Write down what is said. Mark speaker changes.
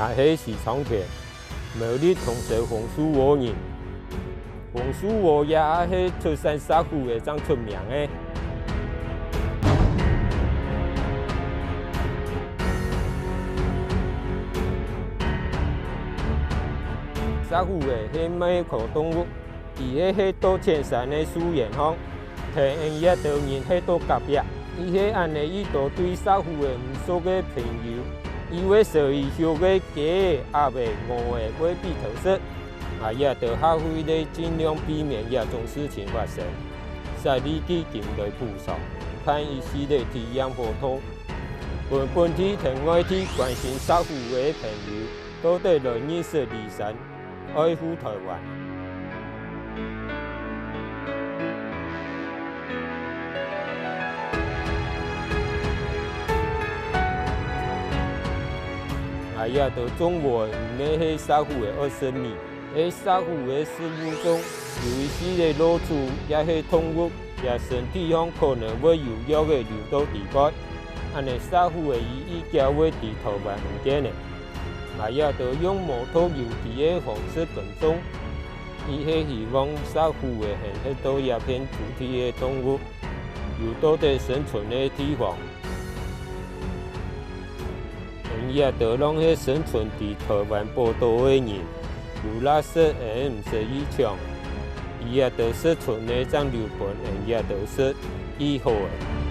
Speaker 1: 但迄是从前，苗栗同时红树沃人，红树沃也迄出山杀虎的真出名的。杀虎的迄每个动物，伊迄多千山的树园方，提因也着人迄多隔壁，伊迄安尼伊都对杀虎的唔少个朋友。 伊会所以小个鸡、鸭个、鹅个会比特色，也得学会咧尽量避免这种事情发生。在你去近来补偿，看伊是咧体验普通。本地同外地关心杀虎的朋友，都得来认识离山，爱护台湾。 也到中国那些杀虎的20米，喺杀虎的事物中，有一些的露出也是动物，也身体上可能会有药的流到地块，安尼杀虎的伊叫会伫台湾唔见的，也到用摩托邮寄的方式跟踪，伊是希望杀虎的很多鸦片主体的动物，有到底生存的地方。 也得让迄生存伫台湾宝岛的人，有垃圾而唔是以抢，伊也得生存的张留本，也得是以后的。